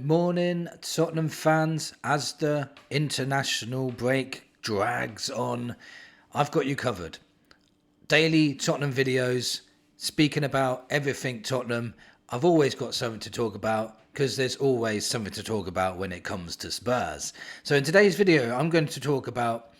morning, Tottenham fans. As the international break drags on, I've got you covered. Daily Tottenham videos, speaking about everything Tottenham. I've always got something to talk about because there's always something to talk about when it comes to Spurs. So in today's video, I'm going to talk about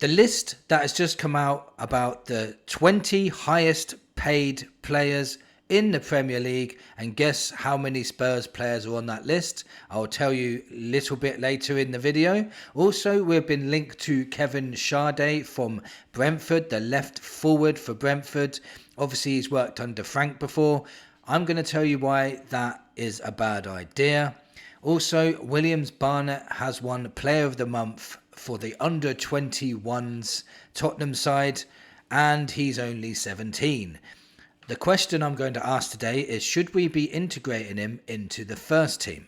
the list that has just come out about the 20 highest paid players in the Premier League, and guess how many Spurs players are on that list? I'll tell you a little bit later in the video. Also, we've been linked to Kevin Schade from Brentford, the left forward for Brentford. Obviously, he's worked under Frank before. I'm going to tell you why that is a bad idea. Also, Williams Barnett has won Player of the Month for the under-21s Tottenham side, and he's only 17. The question I'm going to ask today is, should we be integrating him into the first team?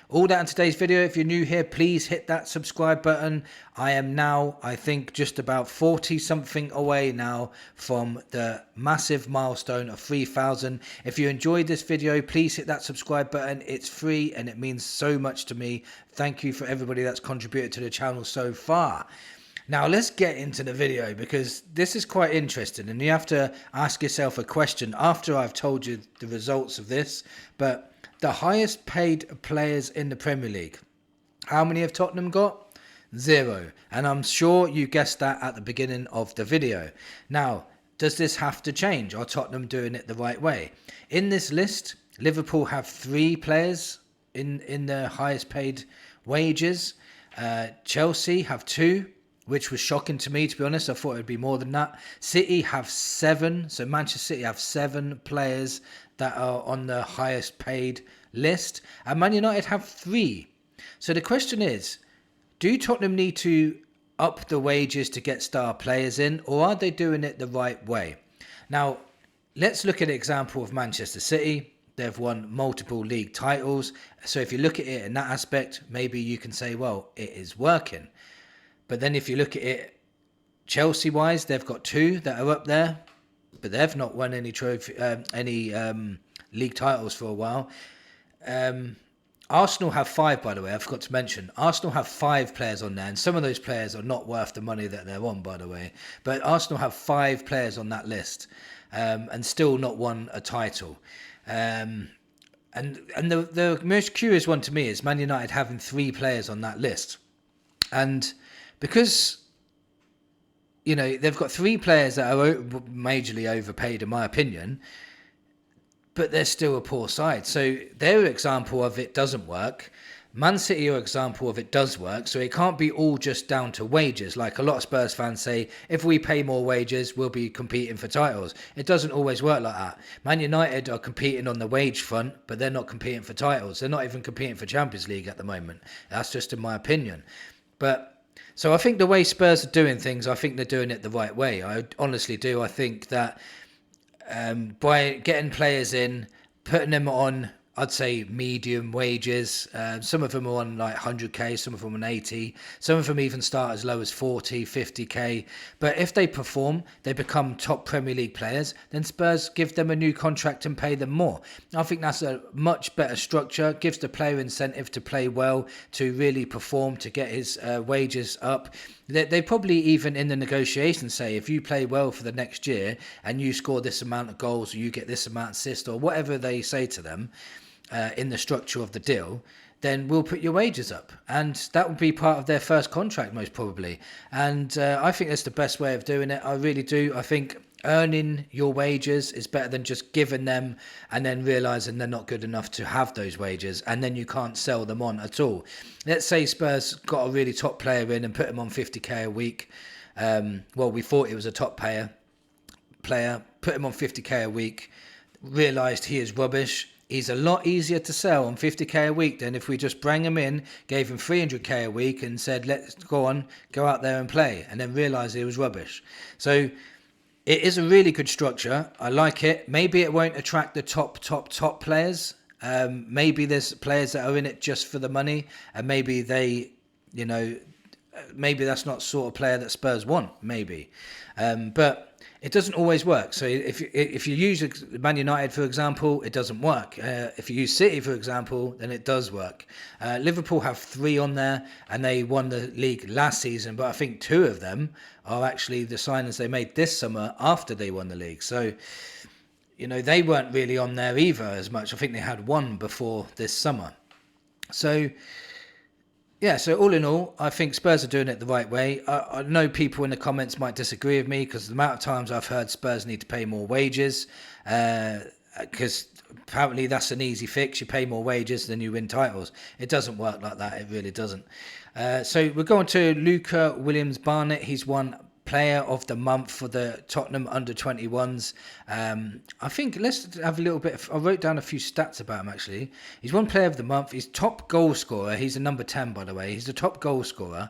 All that in today's video. If you're new here, please hit that subscribe button. I am now, I think, just about 40 something away now from the massive milestone of 3,000. If you enjoyed this video, please hit that subscribe button. It's free and it means so much to me. Thank you for everybody that's contributed to the channel so far. Now let's get into the video, because this is quite interesting and you have to ask yourself a question after I've told you the results of this. But the highest paid players in the Premier League, how many have Tottenham got? 0. And I'm sure you guessed that at the beginning of the video. Now, does this have to change? Are Tottenham doing it the right way? In this list, Liverpool have 3 players in the highest paid wages. Chelsea have 2. Which was shocking to me, to be honest. I thought it would be more than that. City have 7. So Manchester City have 7 players that are on the highest paid list. And Man United have 3. So the question is, do Tottenham need to up the wages to get star players in, or are they doing it the right way? Now, let's look at an example of Manchester City. They've won multiple league titles. So if you look at it in that aspect, maybe you can say, well, it is working. But then if you look at it Chelsea-wise, they've got 2 that are up there, but they've not won any league titles for a while. Arsenal have 5, by the way. I forgot to mention. Arsenal have 5 players on there, and some of those players are not worth the money that they're on, by the way. But Arsenal have 5 players on that list, and still not won a title. And the most curious one to me is Man United having 3 players on that list. And because, you know, they've got 3 players that are majorly overpaid, in my opinion, but they're still a poor side. So their example of it doesn't work. Man City are example of it does work. So it can't be all just down to wages. Like a lot of Spurs fans say, if we pay more wages, we'll be competing for titles. It doesn't always work like that. Man United are competing on the wage front, but they're not competing for titles. They're not even competing for Champions League at the moment. That's just in my opinion. So I think the way Spurs are doing things, I think they're doing it the right way. I honestly do. I think that by getting players in, putting them on, I'd say medium wages. Some of them are on like 100k, some of them on 80. Some of them even start as low as 40, 50k. But if they perform, they become top Premier League players, then Spurs give them a new contract and pay them more. I think that's a much better structure. Gives the player incentive to play well, to really perform, to get his wages up. They probably even in the negotiations say, if you play well for the next year and you score this amount of goals, or you get this amount of assists, or whatever they say to them, in the structure of the deal, then we'll put your wages up. And that would be part of their first contract, most probably. And I think that's the best way of doing it. I really do. I think earning your wages is better than just giving them and then realising they're not good enough to have those wages, and then you can't sell them on at all. Let's say Spurs got a really top player in and put him on 50k a week. Well, we thought he was a top player, put him on 50k a week, realised he is rubbish. He's a lot easier to sell on 50k a week than if we just bring him in, gave him 300k a week and said, let's go out there and play, and then realise he was rubbish. So it is a really good structure. I like it. Maybe it won't attract the top players. Maybe there's players that are in it just for the money, and maybe they, maybe that's not sort of player that Spurs want, maybe. But it doesn't always work. So if you use Man United, for example, it doesn't work. If you use City, for example, then it does work. Liverpool have 3 on there, and they won the league last season, but I think 2 of them are actually the signings they made this summer after they won the league. So, they weren't really on there either as much. I think they had 1 before this summer. So, yeah, so all in all, I think Spurs are doing it the right way. I know people in the comments might disagree with me because the amount of times I've heard Spurs need to pay more wages, because apparently that's an easy fix. You pay more wages, then you win titles. It doesn't work like that. It really doesn't. So we're going to Luca Williams Barnett. He's won Player of the Month for the Tottenham under-21s. I think let's have a little bit I wrote down a few stats about him, actually. He's won Player of the Month. He's top goal scorer. He's a number 10, by the way. He's the top goal scorer.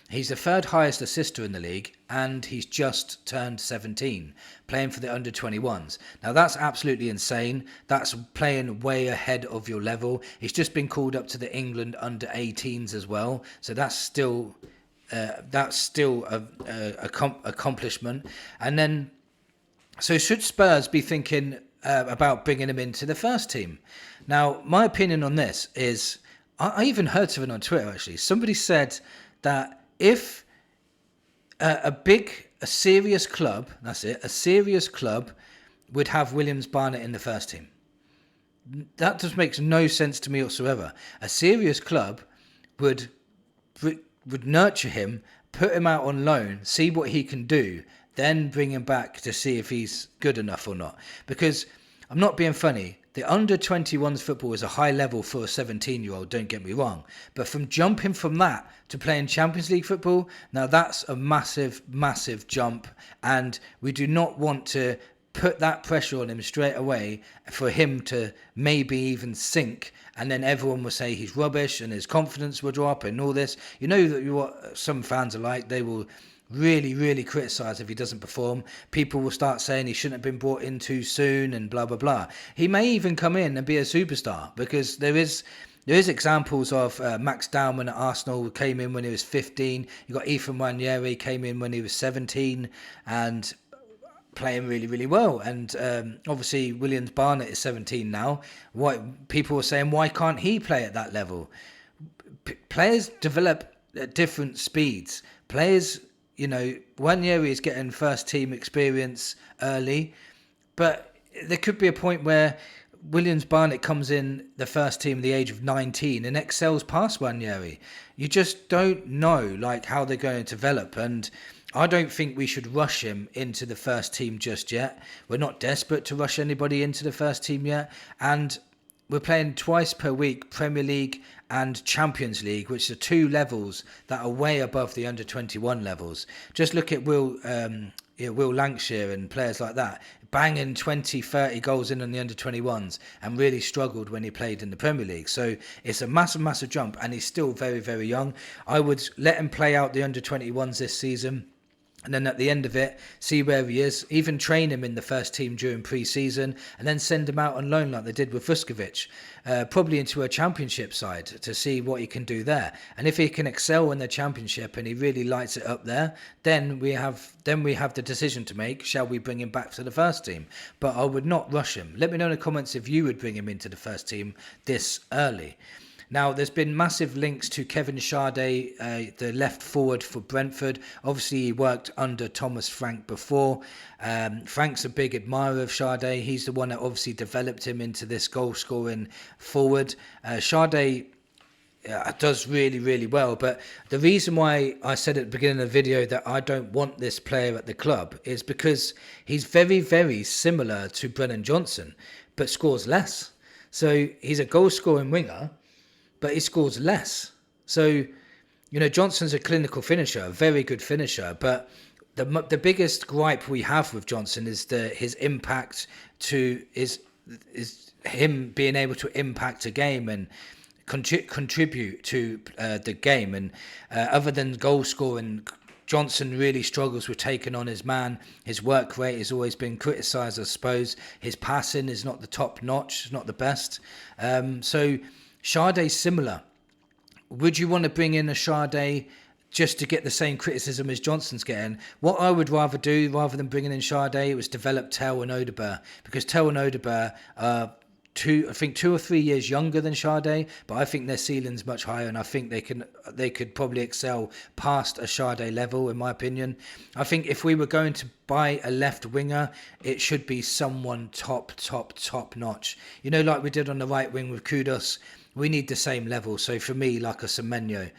He's the 3rd highest assister in the league, and he's just turned 17, playing for the under-21s. Now, that's absolutely insane. That's playing way ahead of your level. He's just been called up to the England under-18s as well, so that's still a accomplishment. And then, so should Spurs be thinking about bringing him into the first team? Now, my opinion on this is, I even heard something on Twitter, actually. Somebody said that if a serious club, that's it, a serious club would have Williams Barnett in the first team. That just makes no sense to me whatsoever. A serious club would nurture him, put him out on loan, see what he can do, then bring him back to see if he's good enough or not. Because I'm not being funny. The under-21s football is a high level for a 17-year-old, don't get me wrong. But from jumping from that to playing Champions League football, now that's a massive, massive jump. And we do not want to put that pressure on him straight away for him to maybe even sink, and then everyone will say he's rubbish and his confidence will drop and all this. You know that what some fans are like. They will really, really criticise if he doesn't perform. People will start saying he shouldn't have been brought in too soon and blah, blah, blah. He may even come in and be a superstar, because there is examples of Max Dowman at Arsenal, who came in when he was 15. You got Ethan Nwaneri, came in when he was 17 and playing really, really well. And obviously Williams Barnett is 17 now. People were saying, why can't he play at that level? Players develop at different speeds. Players, Nwaneri is getting first team experience early, but there could be a point where Williams Barnett comes in the first team at the age of 19 and excels past Nwaneri. You just don't know how they're going to develop, and I don't think we should rush him into the first team just yet. We're not desperate to rush anybody into the first team yet, and we're playing twice per week, Premier League and Champions League, which are 2 levels that are way above the under-21 levels. Just look at Will Lancashire and players like that, banging 20, 30 goals in on the under-21s, and really struggled when he played in the Premier League. So it's a massive, massive jump, and he's still very, very young. I would let him play out the under-21s this season, and then at the end of it, see where he is, even train him in the first team during pre-season, and then send him out on loan like they did with Vuskovic, probably into a championship side to see what he can do there. And if he can excel in the championship and he really lights it up there, then we have the decision to make. Shall we bring him back to the first team? But I would not rush him. Let me know in the comments if you would bring him into the first team this early. Now, there's been massive links to Kevin Sade, the left forward for Brentford. Obviously, he worked under Thomas Frank before. Frank's a big admirer of Sade. He's the one that obviously developed him into this goal-scoring forward. Sade does really, really well. But the reason why I said at the beginning of the video that I don't want this player at the club is because he's very, very similar to Brennan Johnson, but scores less. So he's a goal-scoring winger, but he scores less. So, Johnson's a clinical finisher, a very good finisher. But the biggest gripe we have with Johnson is his impact is him being able to impact a game and contribute to the game. And other than goal scoring, Johnson really struggles with taking on his man. His work rate has always been criticised, I suppose. His passing is not the top notch, it's not the best. So Sade's similar. Would you want to bring in a Sade just to get the same criticism as Johnson's getting. What I would rather do, rather than bringing in Sade, was develop Tel and Odegaard, because Tel and Odegaard are I think 2 or 3 years younger than Sade, but I think their ceiling's much higher, and I think they could probably excel past a Sade level, in my opinion. I think if we were going to buy a left winger, it should be someone top notch. You know, like we did on the right wing with Kudus, we need the same level. So for me, like a Semenyo,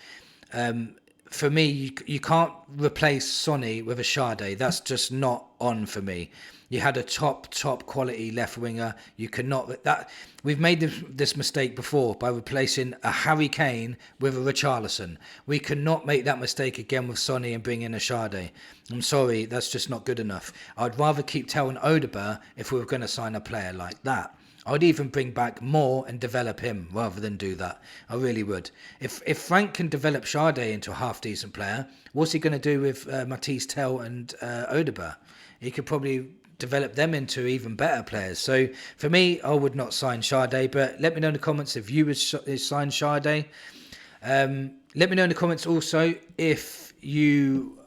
for me, you can't replace Sonny with a Sade. That's just not on for me. You had a top quality left winger. You cannot that. We've made this mistake before by replacing a Harry Kane with a Richarlison. We cannot make that mistake again with Sonny and bring in a Sade. I'm sorry, that's just not good enough. I'd rather keep Tel and Odegaard if we were going to sign a player like that. I'd even bring back more and develop him rather than do that. I really would. If Frank can develop Sade into a half-decent player, what's he going to do with Matisse, Tel and Odegaard? He could probably develop them into even better players. So for me, I would not sign Sade, but let me know in the comments if you would sign Sade. Let me know in the comments also if you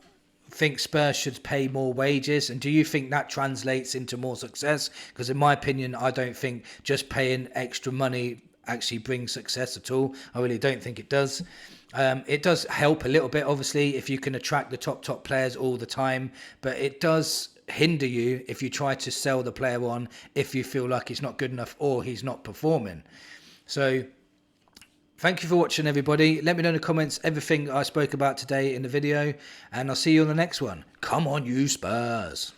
think Spurs should pay more wages, and do you think that translates into more success? Because in my opinion, I don't think just paying extra money actually brings success at all. I really don't think it does. It does help a little bit, obviously, if you can attract the top players all the time, but it does hinder you if you try to sell the player on if you feel like he's not good enough or he's not performing. So thank you for watching, everybody. Let me know in the comments everything I spoke about today in the video, and I'll see you on the next one. Come on, you Spurs.